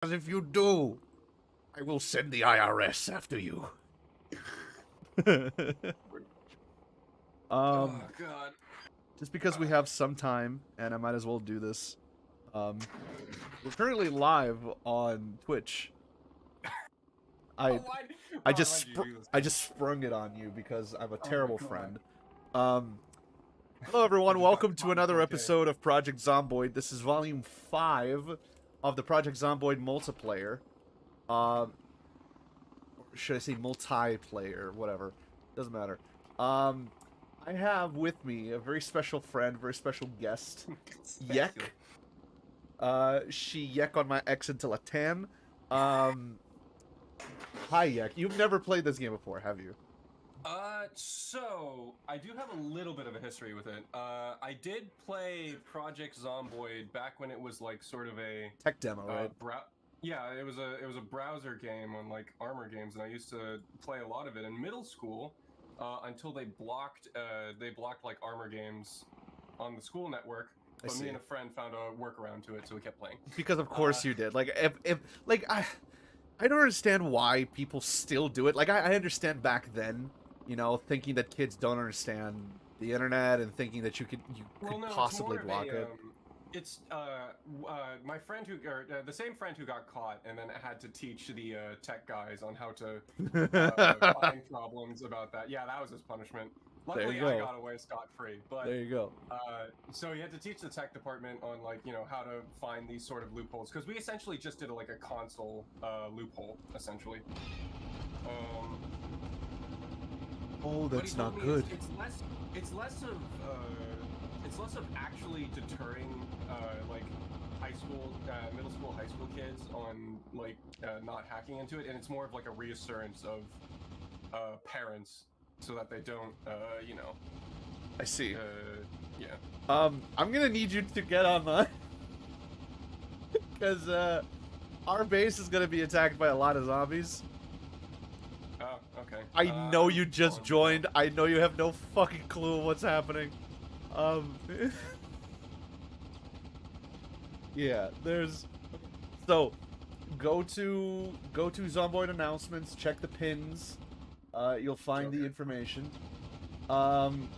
Because if you do, I will send the IRS after you. Oh God. Just because we have some time, and I might as well do this. We're currently live on Twitch. I Why'd I why'd just you do this? I just sprung it on you because I'm a Oh my terrible God. friend. Hello everyone, just got welcome to caught in another 4K. episode of Project Zomboid. This is volume 5 of the Project Zomboid multiplayer. Or should I say multiplayer, whatever. Doesn't matter. I have with me a very special friend, very special guest, Yek. She Yek on my X until a 10. Hi Yek. You've never played this game before, have you? So I do have a little bit of a history with it. I did play Project Zomboid back when it was like sort of a Tech demo, right? yeah, it was a browser game on like Armor Games, and I used to play a lot of it in middle school until they blocked like Armor Games on the school network. But me and a friend found a workaround to it, so we kept playing. Because of course you did. Like if like I don't understand why people still do it. Like I understand back then, you know, thinking that kids don't understand the internet and thinking that you could possibly block it. It's my friend who, or the same friend who got caught, and then had to teach the tech guys on how to find problems about that. Yeah, that was his punishment. Luckily, I got away scot-free. But there you go. So he had to teach the tech department on like how to find these sort of loopholes, because we essentially just did like a console loophole essentially. Oh, that's not good. It's less of actually deterring like middle school, high school kids on like not hacking into it, and it's more of like a reassurance of parents so that they don't I see. Yeah. I'm gonna need you to get online because our base is gonna be attacked by a lot of zombies. Oh, okay. I know you just joined. I know you have no fucking clue what's happening. Yeah, there's. So, go to Zomboid announcements. Check the pins. You'll find the information. On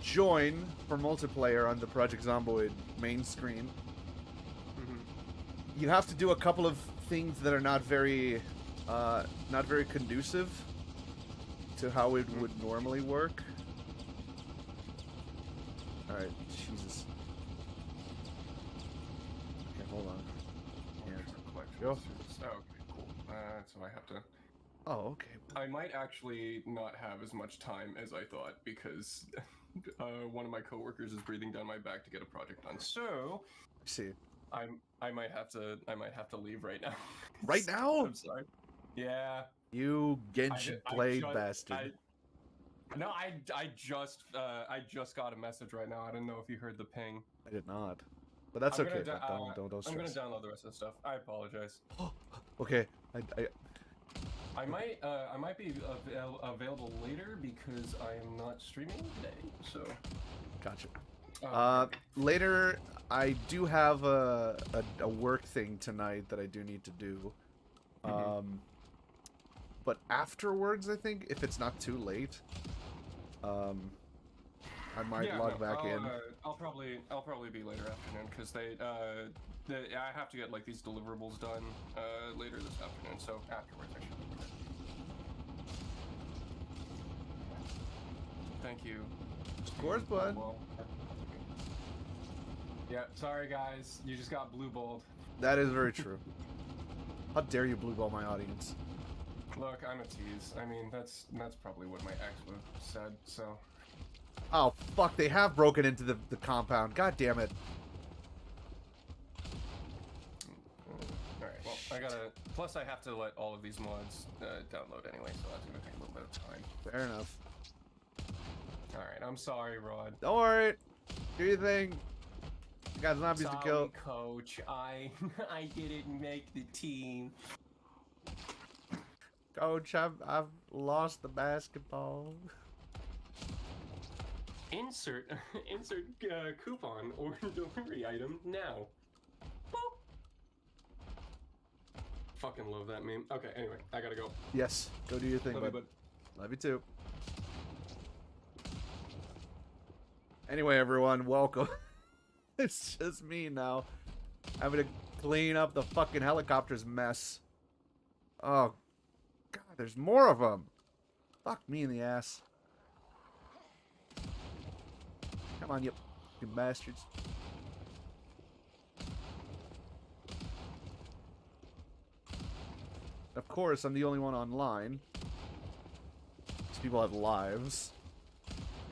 join for multiplayer on the Project Zomboid main screen. You have to do a couple of things that are not very conducive to how it would normally work. Alright, Jesus. Okay, hold on. Go. Oh, okay, cool. So I have to... Oh, okay. I might actually not have as much time as I thought, because one of my coworkers is breathing down my back to get a project done. So... I see. I might have to leave right now. Right now? I'm sorry. Yeah. You Genshin Blade bastard. I just got a message right now. I don't know if you heard the ping. I did not. But that's okay. Don't stress. I'm gonna download the rest of the stuff. I apologize. Okay. I might be available later because I am not streaming today. So. Gotcha. Later, I do have a work thing tonight that I do need to do. But afterwards, I think, if it's not too late, I might log back in. I'll probably be later afternoon because I have to get like these deliverables done later this afternoon. So afterwards, I should be good. Thank you. Of course, bud. Well, yeah, sorry guys, you just got blue balled. That is very true. How dare you blue ball my audience? Look, I'm a tease. I mean, that's probably what my ex would have said, so... Oh, fuck, they have broken into the compound. God damn it. Alright, well, I gotta... Plus, I have to let all of these mods download anyway, so that's gonna take a little bit of time. Fair enough. Alright, I'm sorry, Rod. Don't worry. Do your thing. You got zombies to kill. Coach. I didn't make the team. Coach, I've lost the basketball. Insert coupon or delivery item now. Boop. fucking love that meme. Okay, anyway, I gotta go. Yes, go do your thing, Love you, bud. bud. Love you too. Anyway, everyone, welcome. It's just me now. Having to clean up the fucking helicopter's mess. Oh, God, there's more of them. Fuck me in the ass. Come on, you bastards. Of course, I'm the only one online. These people have lives.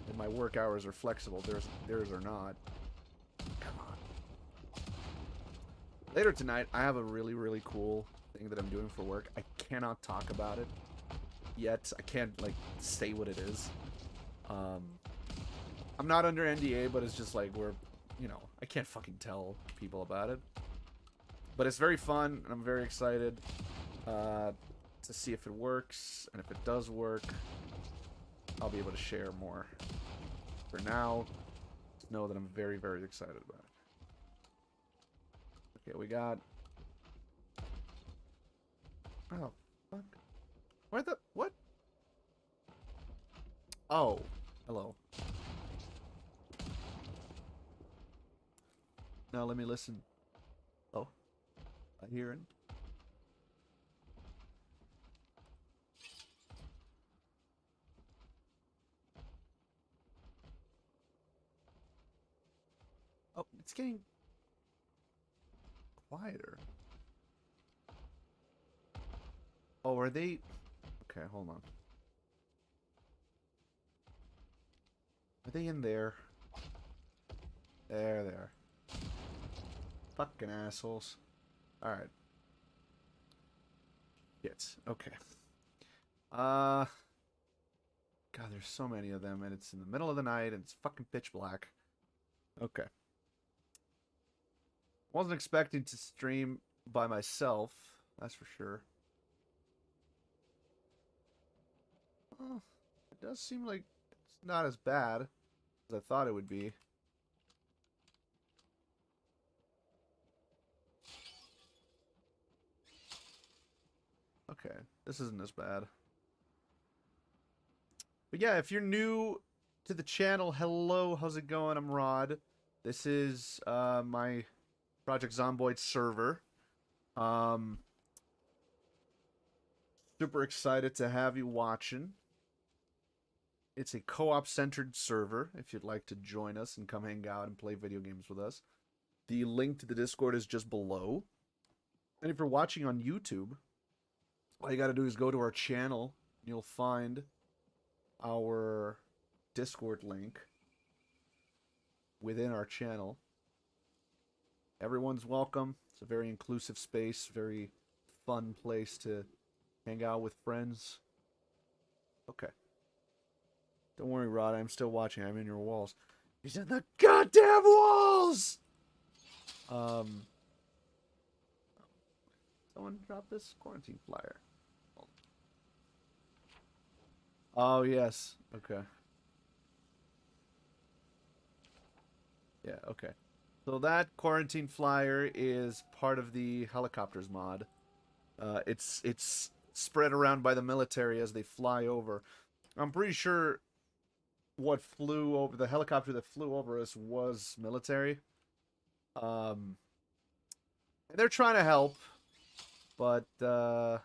And my work hours are flexible. Theirs are not. Come on. Later tonight, I have a really, really cool thing that I'm doing for work. I cannot talk about it yet. I can't, like, say what it is. I'm not under NDA, but it's just like you know, I can't fucking tell people about it. But it's very fun, and I'm very excited to see if it works. And if it does work, I'll be able to share more. For now, just know that I'm very, very excited about it. Okay, we got... Oh, fuck. Where the... What? Oh, hello. Now let me listen. Oh, I hear it. Oh, it's getting quieter. Oh, are they... Okay, hold on. Are they in there? There they are. Fucking assholes. Alright. Shit. Okay. God, there's so many of them, and it's in the middle of the night, and it's fucking pitch black. Okay. Wasn't expecting to stream by myself, that's for sure. Well, it does seem like it's not as bad as I thought it would be. Okay, this isn't as bad. But yeah, if you're new to the channel, hello, how's it going? I'm Rod. This is my Project Zomboid server. Super excited to have you watching. It's a co-op centered server if you'd like to join us and come hang out and play video games with us. The link to the Discord is just below. And if you're watching on YouTube, all you got to do is go to our channel. And you'll find our Discord link within our channel. Everyone's welcome. It's a very inclusive space, very fun place to hang out with friends. Okay. Don't worry, Rod. I'm still watching. I'm in your walls. He's in the goddamn walls! Someone drop this quarantine flyer. Oh, yes. Okay. Yeah, okay. So that quarantine flyer is part of the helicopters mod. It's spread around by the military as they fly over. I'm pretty sure what flew over the helicopter that flew over us was military. And they're trying to help, but they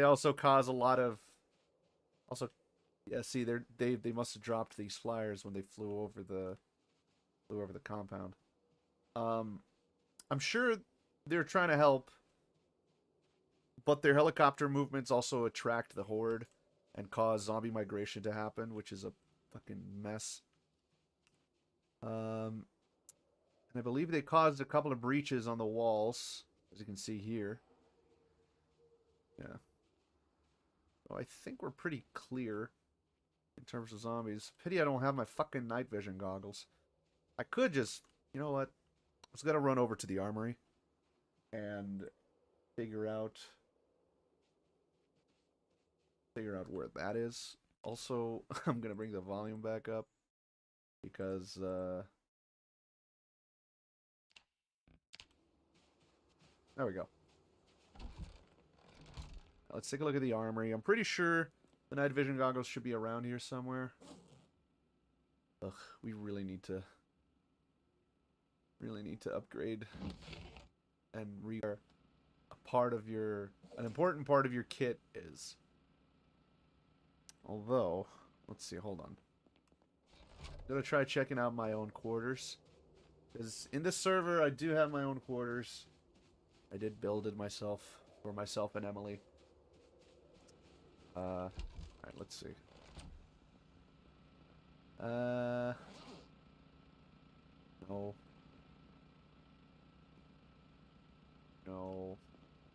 also cause a lot of yeah, see, they must have dropped these flyers when they flew over the compound. I'm sure they're trying to help, but their helicopter movements also attract the horde and cause zombie migration to happen, which is a fucking mess. And I believe they caused a couple of breaches on the walls, as you can see here. Yeah. So I think we're pretty clear in terms of zombies. Pity I don't have my fucking night vision goggles. I could just, you know what? I was gonna run over to the armory and figure out where that is. Also, I'm gonna bring the volume back up because There we go. Let's take a look at the armory. I'm pretty sure the night vision goggles should be around here somewhere. Ugh, we really need to upgrade and an important part of your kit is. Although, let's see, hold on. I'm gonna try checking out my own quarters. Because in this server, I do have my own quarters. I did build it myself, for myself and Emily. Alright, let's see. No. No.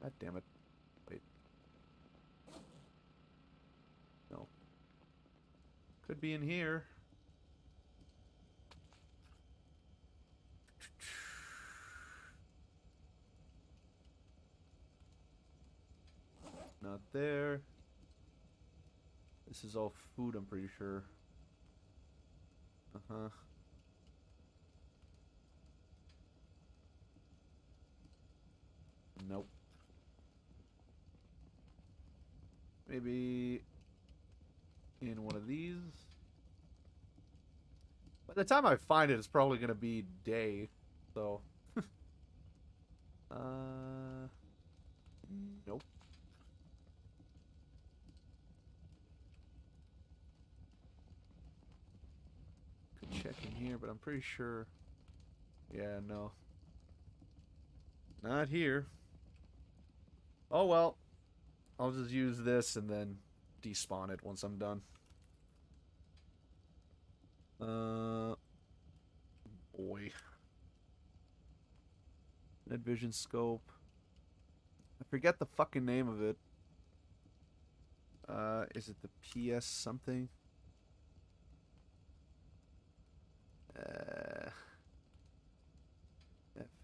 God damn it. Wait. No. Could be in here. Not there. This is all food, I'm pretty sure. Uh-huh. Nope. Maybe in one of these. By the time I find it, it's probably gonna be day. So. Nope. Could check in here, but I'm pretty sure. Yeah, no. Not here. Oh well. I'll just use this and then despawn it once I'm done. Boy. Night vision scope. I forget the fucking name of it. Is it the PS something?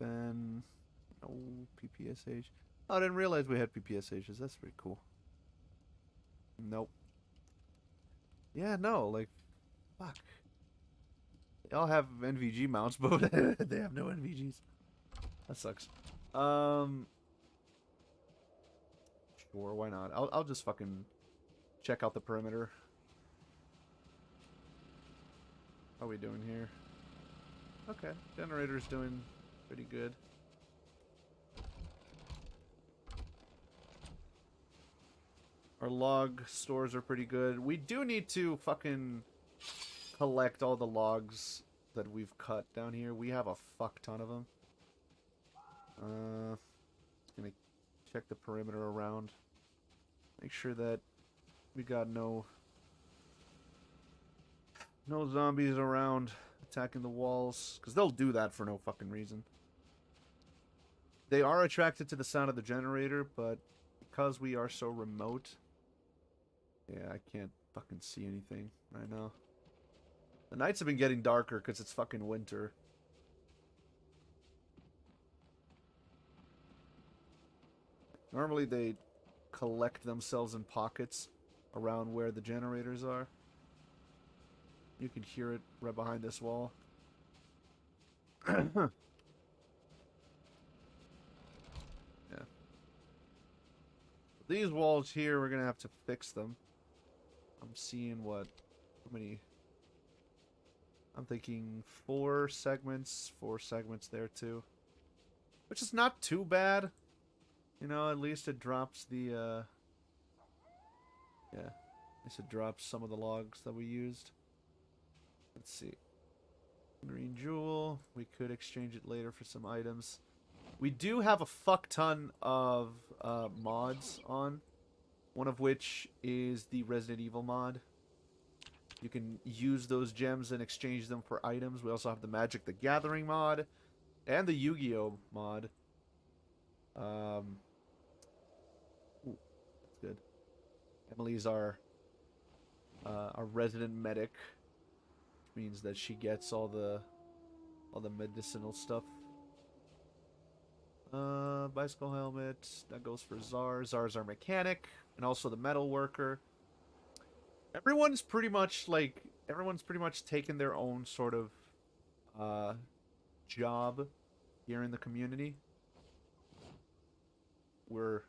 FN. No, PPSH. Oh, I didn't realize we had PPSHs. That's pretty cool. Nope. Yeah, no, like, fuck. They all have NVG mounts, but they have no NVGs. That sucks. Sure, why not? I'll just fucking check out the perimeter. How are we doing here? Okay, generator's doing pretty good. Our log stores are pretty good. We do need to fucking collect all the logs that we've cut down here. We have a fuck ton of them. Gonna check the perimeter around. Make sure that we got no zombies around attacking the walls. Because they'll do that for no fucking reason. They are attracted to the sound of the generator, but because we are so remote... Yeah, I can't fucking see anything right now. The nights have been getting darker because it's fucking winter. Normally they collect themselves in pockets around where the generators are. You can hear it right behind this wall. Yeah. These walls here, we're gonna have to fix them. I'm seeing what... How many... I'm thinking 4 segments there too. Which is not too bad. You know, at least it drops the, yeah. At least it drops some of the logs that we used. Let's see. Green jewel. We could exchange it later for some items. We do have a fuck ton of mods on. One of which is the Resident Evil mod. You can use those gems and exchange them for items. We also have the Magic the Gathering mod. And the Yu-Gi-Oh mod. Ooh, that's good. Emily's our resident medic. Which means that she gets all the medicinal stuff. Bicycle helmet. That goes for Czar. Czar's our mechanic. And also the metal worker. Everyone's pretty much taken their own sort of job here in the community. we're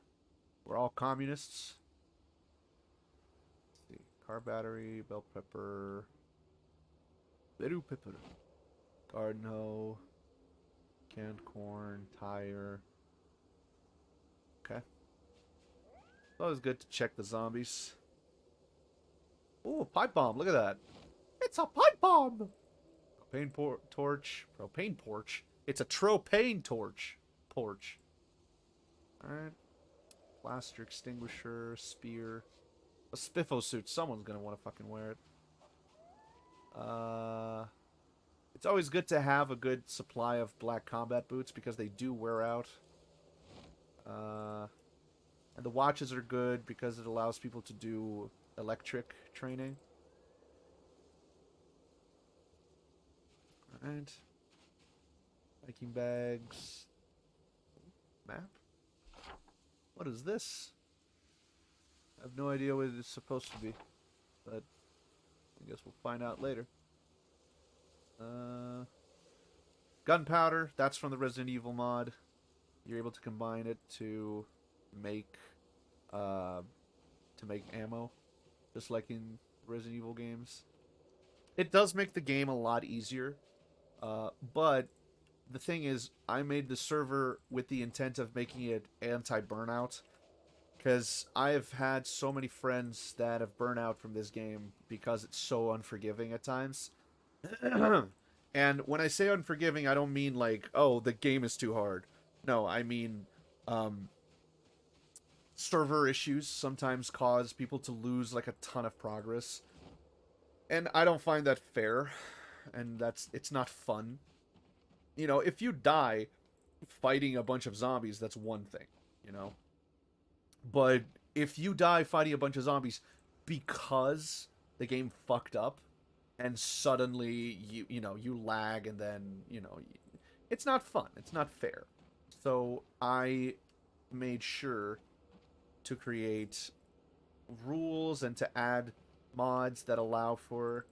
all communists. Let's see. Car battery, bell pepper, little pepper, garden hoe, canned corn, tire. Okay. It's always good to check the zombies. Ooh, a pipe bomb. Look at that. It's a pipe bomb. Propane torch. Propane porch. It's a propane torch. Porch. Alright. Blaster extinguisher. Spear. A spiffo suit. Someone's gonna want to fucking wear it. It's always good to have a good supply of black combat boots because they do wear out. And the watches are good because it allows people to do electric training. Alright. Hiking bags. Map? What is this? I have no idea what it is supposed to be. But I guess we'll find out later. Gunpowder. That's from the Resident Evil mod. You're able to combine it to make ammo. Just like in Resident Evil games. It does make the game a lot easier. But the thing is, I made the server with the intent of making it anti-burnout. Because I've had so many friends that have burnt out from this game because it's so unforgiving at times. And when I say unforgiving, I don't mean like, oh, the game is too hard. No, I mean, server issues sometimes cause people to lose like a ton of progress. And I don't find that fair. And it's not fun. You know, if you die fighting a bunch of zombies, that's one thing, you know. But if you die fighting a bunch of zombies because the game fucked up and suddenly you lag and then, it's not fun. It's not fair. So I made sure to create rules and to add mods that allow for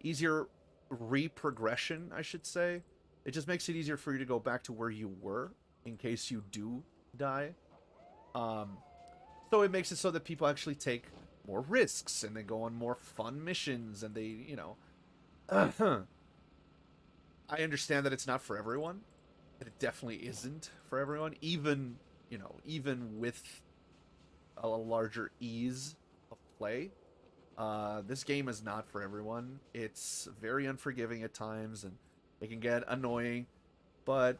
easier reprogression, I should say. It just makes it easier for you to go back to where you were in case you do die. So it makes it so that people actually take more risks and they go on more fun missions and they, I understand that it's not for everyone. It definitely isn't for everyone, even with a larger ease of play. This game is not for everyone. It's very unforgiving at times, and it can get annoying. But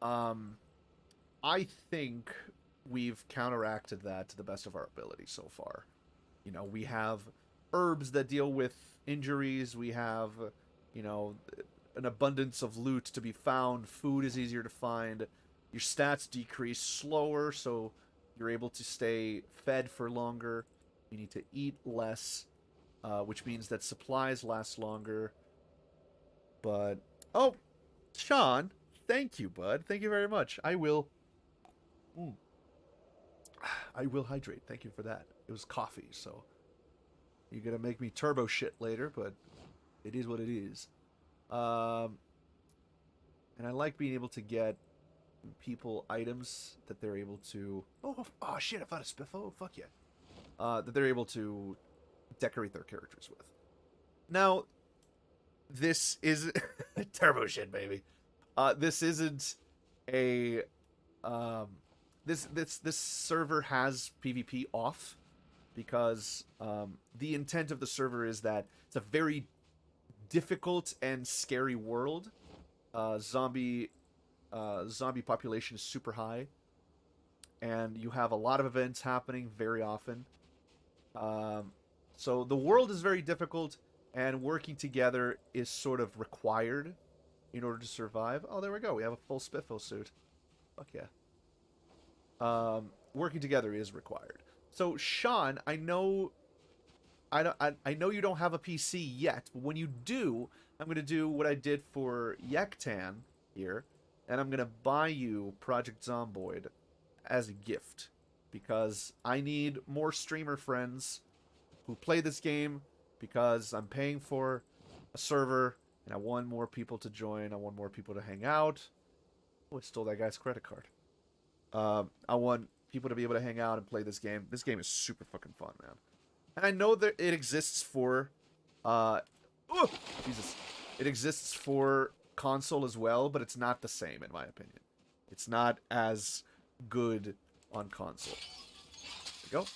I think we've counteracted that to the best of our ability so far. We have herbs that deal with injuries. We have, an abundance of loot to be found. Food is easier to find. Your stats decrease slower, so you're able to stay fed for longer. You need to eat less. Which means that supplies last longer. But, oh, Sean, thank you, bud. Thank you very much. I will hydrate. Thank you for that. It was coffee, so you're gonna make me turbo shit later, but it is what it is. And I like being able to get people items that they're able to... Oh shit, I found a spiffo. Fuck yeah. That they're able to decorate their characters with. Now, this is turbo shit, baby. This isn't a this server has PvP off because the intent of the server is that it's a very difficult and scary world. Zombie population is super high, and you have a lot of events happening very often. So the world is very difficult, and working together is sort of required in order to survive. Oh, there we go. We have a full Spiffo suit. Fuck yeah. Working together is required. So Sean, I know you don't have a PC yet, but when you do, I'm going to do what I did for Yektan here, and I'm going to buy you Project Zomboid as a gift, because I need more streamer friends who play this game, because I'm paying for a server, and I want more people to join. I want more people to hang out. Oh, I stole that guy's credit card. I want people to be able to hang out and play this game. This game is super fucking fun, man. And I know that it exists for, oh, Jesus, it exists for console as well, but it's not the same in my opinion. It's not as good on console. There we go.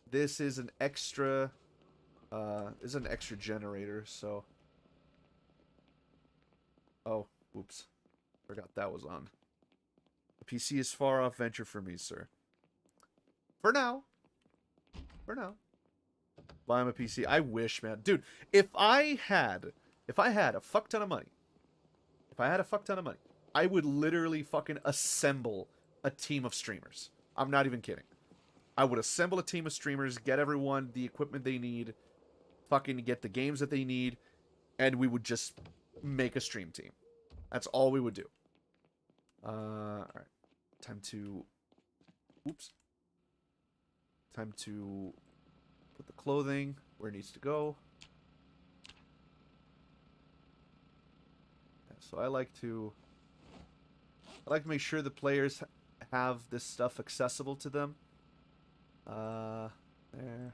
This is an extra, generator, so. Oh, oops. Forgot that was on. The PC is far off venture for me, sir. For now. For now. Buy him a PC. I wish, man. Dude, if I had a fuck ton of money, I would literally fucking assemble a team of streamers. I'm not even kidding. I would assemble a team of streamers, get everyone the equipment they need, fucking get the games that they need, and we would just make a stream team. That's all we would do. Alright. Time to... Oops. Time to put the clothing where it needs to go. Yeah, so I like to make sure the players have this stuff accessible to them. There.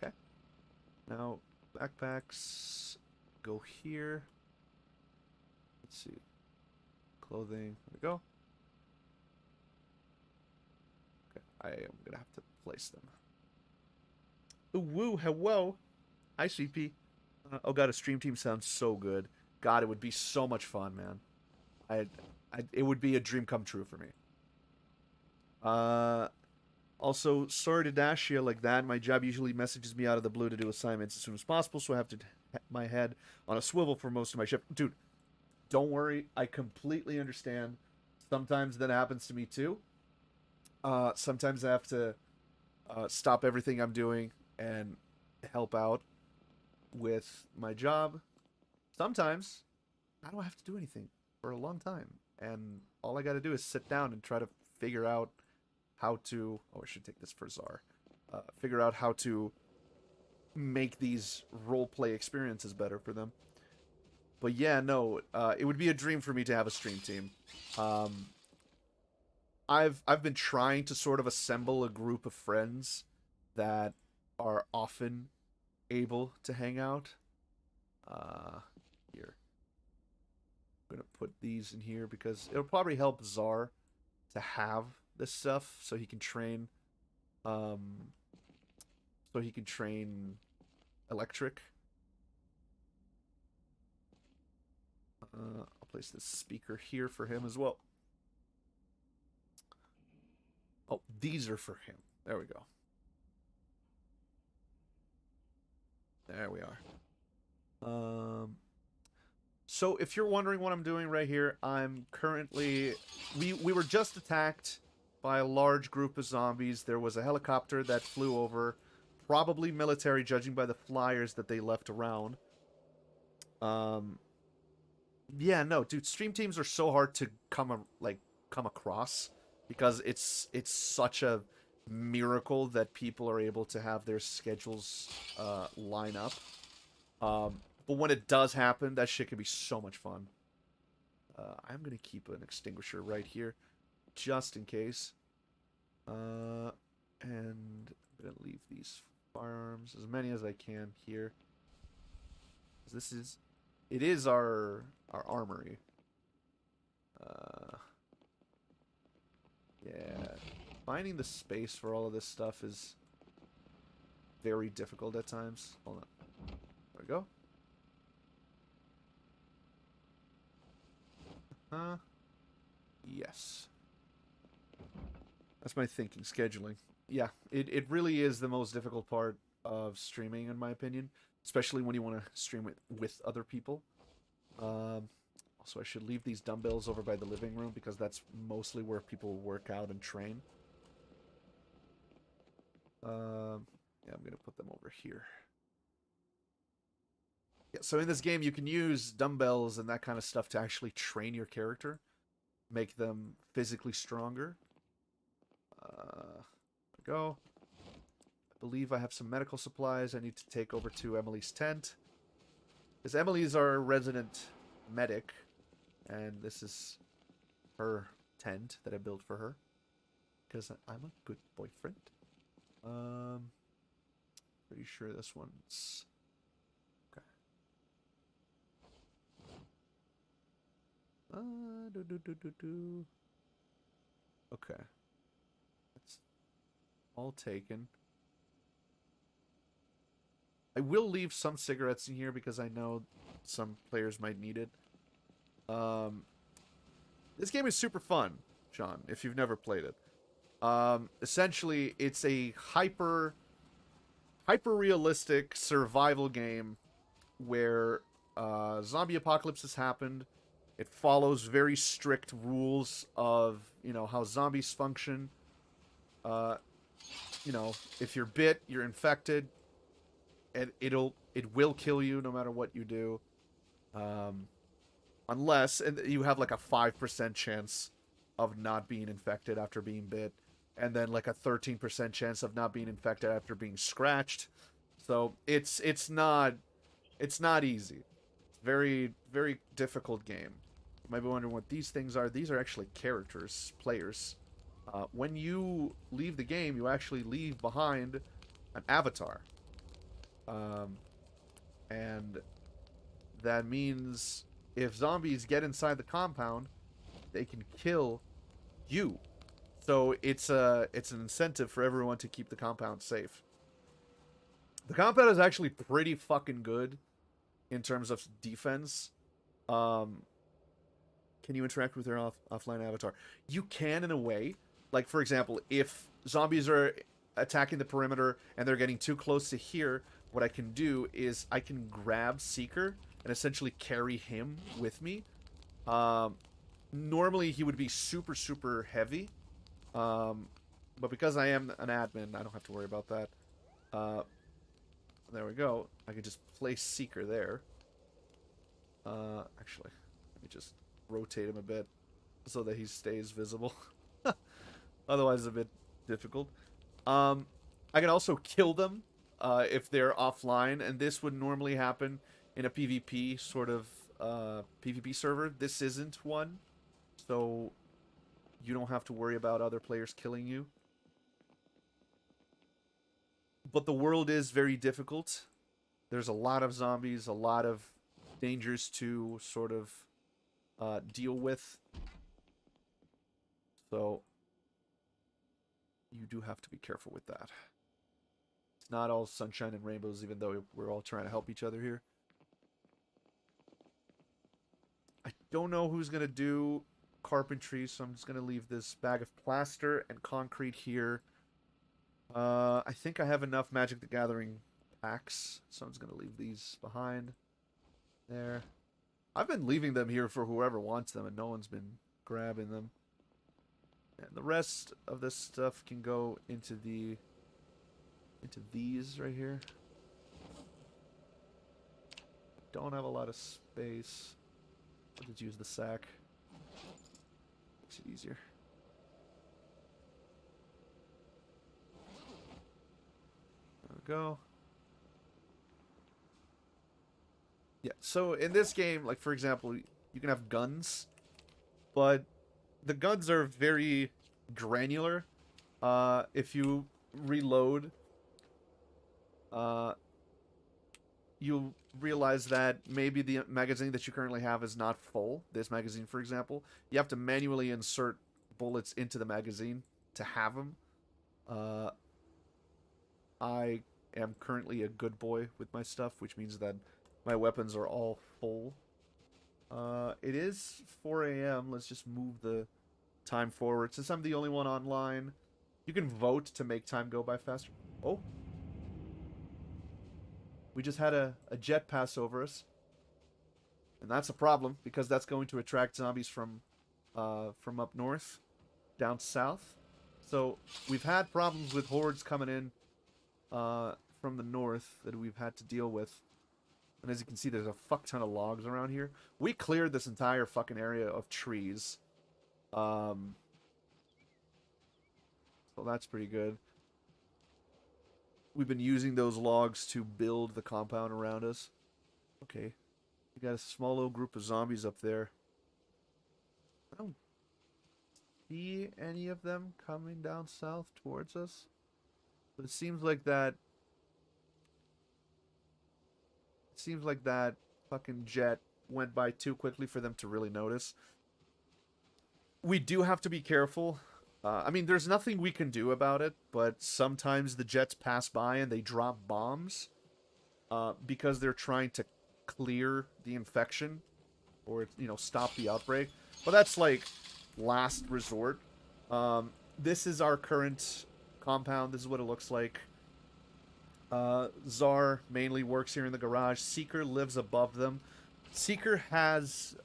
Okay. Now, backpacks go here. Let's see. Clothing. There we go. Okay. I am gonna have to place them. Ooh, woo, hello. Hi, CP. Oh god, a stream team sounds so good. God, it would be so much fun, man. It would be a dream come true for me. Also, sorry to dash you like that. My job usually messages me out of the blue to do assignments as soon as possible, so I have to my head on a swivel for most of my shift. Dude, don't worry. I completely understand. Sometimes that happens to me too. Sometimes I have to stop everything I'm doing and help out with my job. Sometimes I don't have to do anything for a long time, and all I got to do is sit down and try to figure out how to... Oh, I should take this for Czar. Figure out how to make these roleplay experiences better for them. But yeah, no, it would be a dream for me to have a stream team. I've been trying to sort of assemble a group of friends that are often able to hang out. Here. I'm gonna put these in here because it'll probably help Czar to have this stuff so he can train electric. I'll place this speaker here for him as well. Oh, these are for him. There we go. There we are. So if you're wondering what I'm doing right here, I'm currently... We were just attacked by a large group of zombies. There was a helicopter that flew over. Probably military, judging by the flyers that they left around. Yeah, no, dude, stream teams are so hard to come across because it's such a miracle that people are able to have their schedules line up. But when it does happen, that shit can be so much fun. I'm gonna keep an extinguisher right here, just in case. And I'm gonna leave these firearms, as many as I can here. It is our armory. Yeah, finding the space for all of this stuff is very difficult at times. Hold on. There we go. Yes. That's my thinking, scheduling. Yeah, it really is the most difficult part of streaming, in my opinion. Especially when you want to stream it with other people. Also, I should leave these dumbbells over by the living room because that's mostly where people work out and train. Yeah, I'm going to put them over here. Yeah, so in this game, you can use dumbbells and that kind of stuff to actually train your character. Make them physically stronger. There we go. I believe I have some medical supplies I need to take over to Emily's tent. Because Emily's our resident medic. And this is her tent that I built for her. Because I'm a good boyfriend. Pretty sure this one's... Okay. Okay. That's all taken. I will leave some cigarettes in here because I know some players might need it. This game is super fun, Sean, if you've never played it. Essentially, it's a hyper-realistic survival game where zombie apocalypse has happened. It follows very strict rules of, how zombies function. If you're bit, you're infected, and it will kill you no matter what you do. Unless and you have like a 5% chance of not being infected after being bit, and then like a 13% chance of not being infected after being scratched. So it's not easy. It's very, very difficult game. You might be wondering what these things are. These are actually characters, players. When you leave the game, you actually leave behind an avatar. And that means if zombies get inside the compound, they can kill you. So it's an incentive for everyone to keep the compound safe. The compound is actually pretty fucking good in terms of defense. Can you interact with your offline avatar? You can, in a way. Like, for example, if zombies are attacking the perimeter and they're getting too close to here, what I can do is I can grab Seeker and essentially carry him with me. Normally, he would be super, super heavy. But because I am an admin, I don't have to worry about that. There we go. I can just place Seeker there. Actually, let me just rotate him a bit so that he stays visible. Otherwise, it's a bit difficult. I can also kill them if they're offline, and this would normally happen in a PvP sort of PvP server. This isn't one, so you don't have to worry about other players killing you. But the world is very difficult. There's a lot of zombies, a lot of dangers to sort of deal with. So you do have to be careful with that. It's not all sunshine and rainbows, even though we're all trying to help each other here. I don't know who's going to do carpentry, so I'm just going to leave this bag of plaster and concrete here. I think I have enough Magic the Gathering packs, so I'm just going to leave these behind. There. I've been leaving them here for whoever wants them, and no one's been grabbing them. And the rest of this stuff can go into these right here. Don't have a lot of space. I'll just use the sack. Makes it easier. There we go. Yeah, so in this game, like for example, you can have guns, but the guns are very granular. If you reload, you'll realize that maybe the magazine that you currently have is not full. This magazine, for example, you have to manually insert bullets into the magazine to have them. I am currently a good boy with my stuff, which means that my weapons are all full. It is 4 a.m. Let's just move the time forward. Since I'm the only one online, you can vote to make time go by faster. Oh. We just had a jet pass over us. And that's a problem, because that's going to attract zombies from up north, down south. So we've had problems with hordes coming in from the north that we've had to deal with. And as you can see, there's a fuck ton of logs around here. We cleared this entire fucking area of trees. So that's pretty good. We've been using those logs to build the compound around us. Okay. We got a small little group of zombies up there. I don't see any of them coming down south towards us. But it seems like that. It seems like that fucking jet went by too quickly for them to really notice. We do have to be careful. I mean, there's nothing we can do about it, but sometimes the jets pass by and they drop bombs because they're trying to clear the infection or, you know, stop the outbreak. But that's like last resort. This is our current compound. This is what it looks like. Czar mainly works here in the garage. Seeker lives above them. Seeker has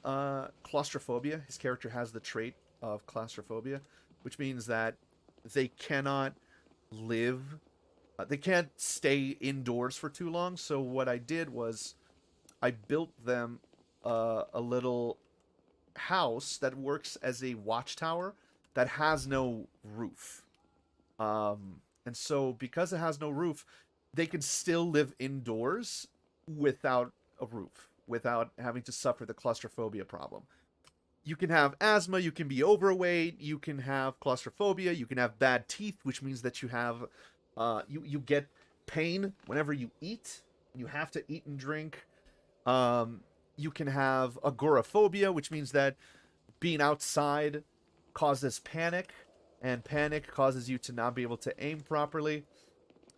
claustrophobia. His character has the trait of claustrophobia, which means that they cannot live, they can't stay indoors for too long. So what I did was I built them a little house that works as a watchtower that has no roof. And so because it has no roof, they can still live indoors without a roof, without having to suffer the claustrophobia problem. You can have asthma, you can be overweight, you can have claustrophobia, you can have bad teeth, which means that you have you get pain whenever you eat. You have to eat and drink. You can have agoraphobia, which means that being outside causes panic, and panic causes you to not be able to aim properly.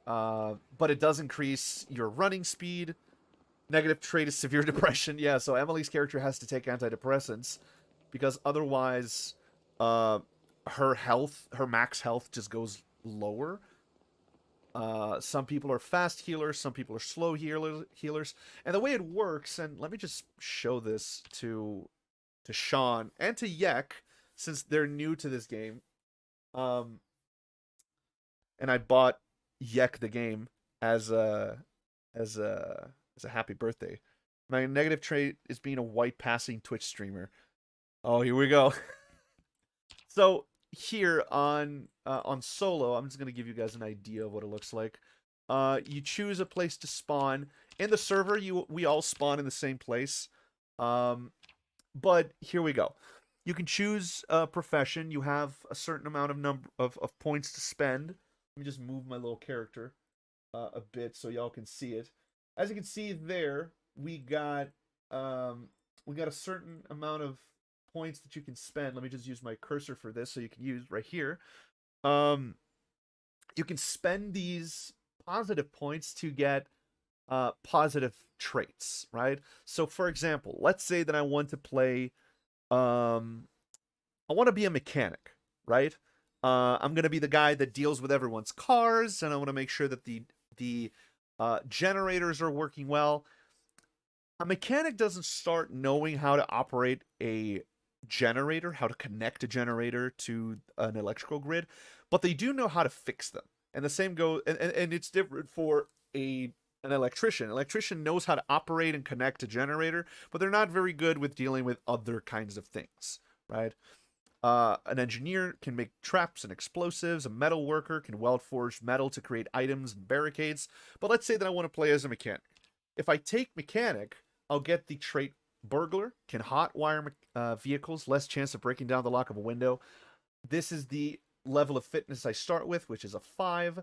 But it does increase your running speed. Negative trait is severe depression. Yeah, so Emily's character has to take antidepressants because otherwise her health, her max health just goes lower. Some people are fast healers, some people are slow healers. And the way it works, and let me just show this to Sean and to Yek, since they're new to this game. And I bought Yek the game as a happy birthday. My negative trait is being a white passing Twitch streamer. Oh, here we go. So here on solo, I'm just gonna give you guys an idea of what it looks like. You choose a place to spawn. In the server, we all spawn in the same place. But here we go. You can choose a profession. You have a certain amount of number of points to spend. Let me just move my little character a bit so y'all can see it. As you can see there, we got a certain amount of points that you can spend. Let me just use my cursor for this so you can use right here. You can spend these positive points to get positive traits, right? So for example, let's say that I want to play I want to be a mechanic, right? I'm going to be the guy that deals with everyone's cars, and I want to make sure that the generators are working well. A mechanic doesn't start knowing how to operate a generator, how to connect a generator to an electrical grid, but they do know how to fix them. And the same goes, and it's different for an electrician. An electrician knows how to operate and connect a generator, but they're not very good with dealing with other kinds of things, right? An engineer can make traps and explosives. A metal worker can weld forged metal to create items and barricades. But let's say that I want to play as a mechanic. If I take mechanic, I'll get the trait burglar, can hotwire vehicles, less chance of breaking down the lock of a window. This is the level of fitness I start with, which is a 5.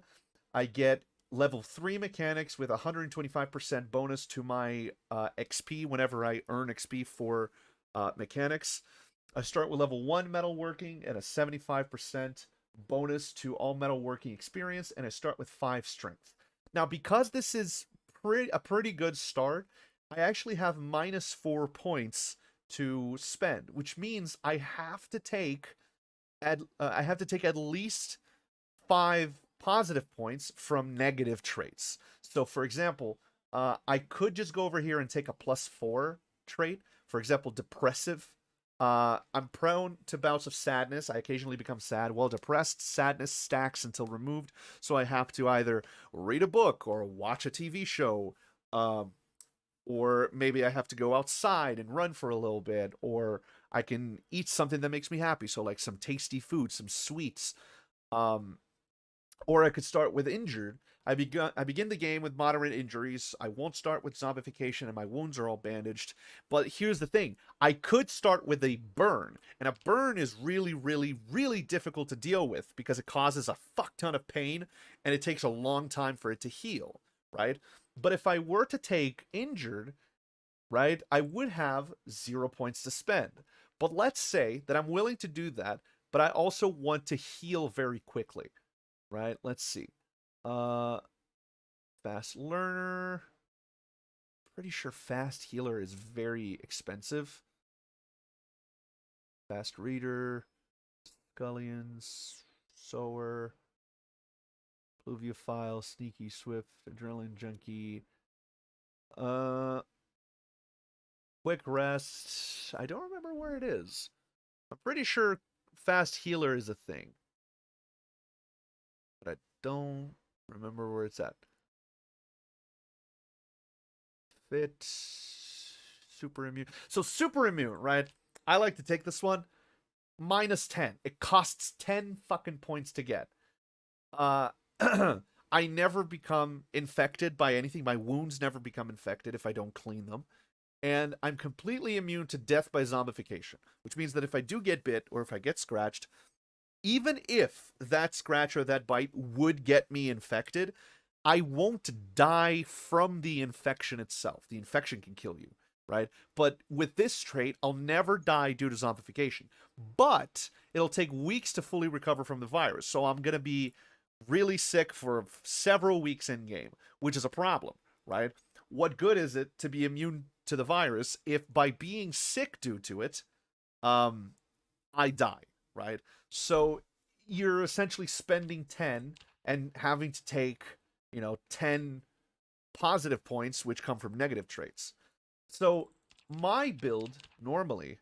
I get level 3 mechanics with 125% bonus to my XP whenever I earn XP for mechanics. I start with level 1 metalworking and a 75% bonus to all metalworking experience, and I start with 5 strength. Now, because this is a pretty good start, I actually have -4 points to spend, which means I have to take at least 5 positive points from negative traits. So, for example, I could just go over here and take a +4 trait. For example, depressive. I'm prone to bouts of sadness. I occasionally become sad. While depressed, sadness stacks until removed. So I have to either read a book or watch a TV show. Or maybe I have to go outside and run for a little bit. Or I can eat something that makes me happy. So like some tasty food, some sweets. Or I could start with injured. I begin the game with moderate injuries. I won't start with zombification, and my wounds are all bandaged. But here's the thing: I could start with a burn, and a burn is really, really, really difficult to deal with because it causes a fuck ton of pain, and it takes a long time for it to heal, right? But if I were to take injured, right, I would have 0 points to spend. But let's say that I'm willing to do that, but I also want to heal very quickly, right? Let's see. Uh, fast learner. Pretty sure fast healer is very expensive. Fast reader, scullions, sower, pluviophile, sneaky, swift, adrenaline junkie. Uh, quick rest. I don't remember where it is. I'm pretty sure fast healer is a thing, but I don't remember where it's at. Fit, super immune. So super immune, right? I like to take this one. -10. It costs 10 fucking points to get. Uh, I never become infected by anything. My wounds never become infected if I don't clean them. And I'm completely immune to death by zombification, which means that if I do get bit or if I get scratched, even if that scratch or that bite would get me infected, I won't die from the infection itself. The infection can kill you, right? But with this trait, I'll never die due to zombification. But it'll take weeks to fully recover from the virus. So I'm going to be really sick for several weeks in game, which is a problem, right? What good is it to be immune to the virus if by being sick due to it, I die, right? So you're essentially spending 10 and having to take, 10 positive points, which come from negative traits. So my build normally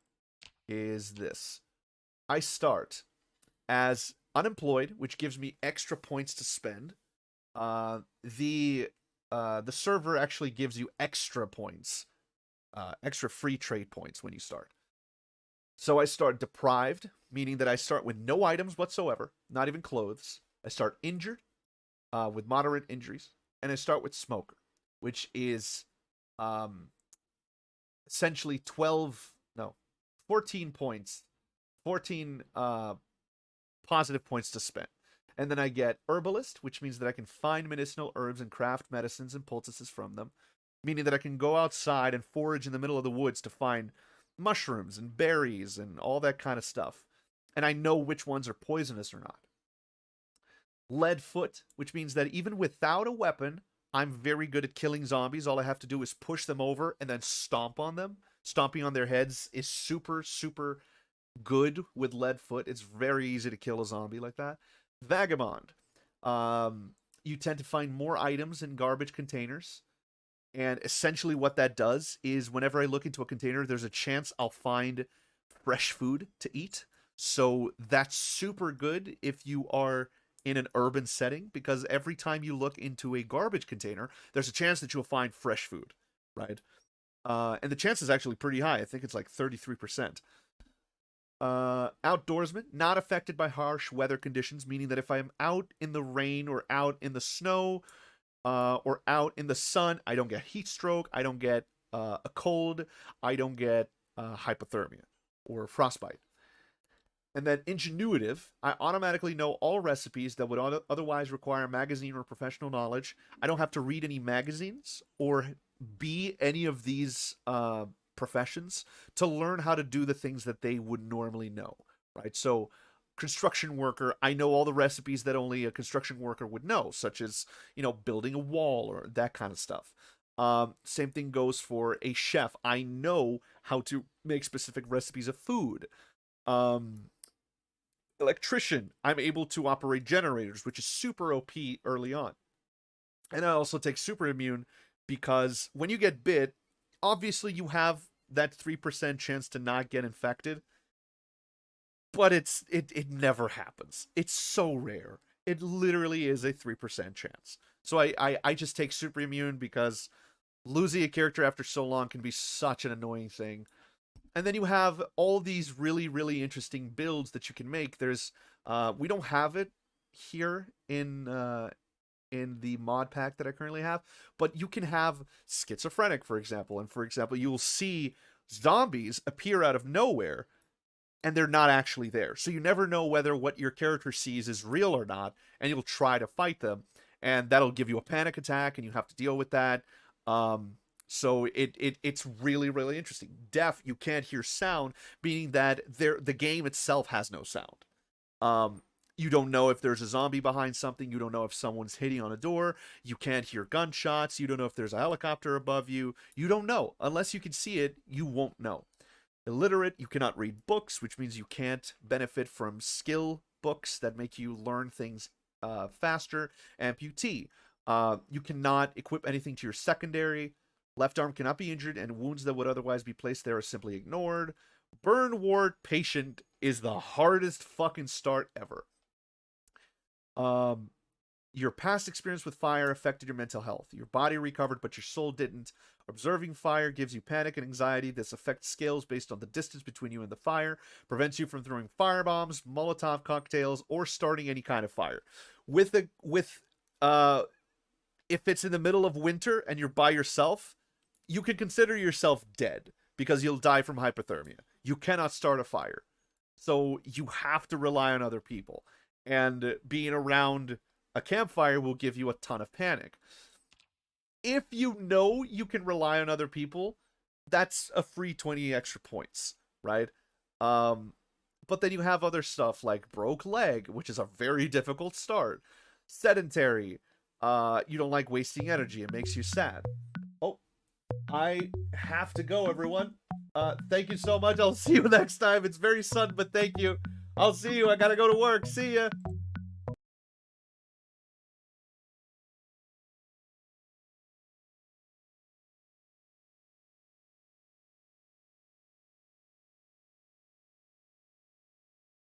is this. I start as unemployed, which gives me extra points to spend. The server actually gives you extra points, extra free trade points when you start. So I start deprived, meaning that I start with no items whatsoever, not even clothes. I start injured, with moderate injuries, and I start with smoker, which is essentially 14 points, 14 positive points to spend. And then I get herbalist, which means that I can find medicinal herbs and craft medicines and poultices from them, meaning that I can go outside and forage in the middle of the woods to find mushrooms and berries and all that kind of stuff. And I know which ones are poisonous or not. Lead foot, which means that even without a weapon, I'm very good at killing zombies. All I have to do is push them over and then stomp on them. Stomping on their heads is super, super good with lead foot. It's very easy to kill a zombie like that. Vagabond. You tend to find more items in garbage containers. And essentially what that does is whenever I look into a container, there's a chance I'll find fresh food to eat. So that's super good if you are in an urban setting, because every time you look into a garbage container, there's a chance that you'll find fresh food, right? And the chance is actually pretty high. I think it's like 33%. Outdoorsman, not affected by harsh weather conditions, meaning that if I'm out in the rain or out in the snow, or out in the sun, I don't get heat stroke, I don't get a cold, I don't get hypothermia or frostbite. And then ingenuitive, I automatically know all recipes that would otherwise require magazine or professional knowledge. I don't have to read any magazines or be any of these professions to learn how to do the things that they would normally know, right? So construction worker, I know all the recipes that only a construction worker would know, such as, building a wall or that kind of stuff. Same thing goes for a chef. I know how to make specific recipes of food. Electrician, I'm able to operate generators, which is super OP early on. And I also take super immune because when you get bit, obviously you have that 3% chance to not get infected, but it never happens. It's so rare. It literally is a 3% chance. So I just take super immune because losing a character after so long can be such an annoying thing. And then you have all these really, really interesting builds that you can make. There's, we don't have it here in the mod pack that I currently have, but you can have schizophrenic, for example, and for example, you will see zombies appear out of nowhere and they're not actually there. So you never know whether what your character sees is real or not, and you'll try to fight them, and that'll give you a panic attack, and you have to deal with that. So it's really really interesting. Deaf, you can't hear sound, meaning that the game itself has no sound. You don't know if there's a zombie behind something. You don't know if someone's hitting on a door. You can't hear gunshots. You don't know if there's a helicopter above you. You don't know. Unless you can see it, you won't know. Illiterate, you cannot read books, which means you can't benefit from skill books that make you learn things faster. Amputee, you cannot equip anything to your secondary. Left arm cannot be injured, and wounds that would otherwise be placed there are simply ignored. Burn ward patient is the hardest fucking start ever. Your past experience with fire affected your mental health. Your body recovered, but your soul didn't. Observing fire gives you panic and anxiety. This affects skills based on the distance between you and the fire. Prevents you from throwing firebombs, Molotov cocktails, or starting any kind of fire. If it's in the middle of winter and you're by yourself, you can consider yourself dead because you'll die from hypothermia. You cannot start a fire. So you have to rely on other people. And being around a campfire will give you a ton of panic. If you know you can rely on other people, that's a free 20 extra points, right? But then you have other stuff like broke leg, which is a very difficult start. Sedentary, you don't like wasting energy. It makes you sad. Oh, I have to go, everyone. Thank you so much. I'll see you next time. It's very sudden, but thank you. I'll see you. I gotta go to work. See ya.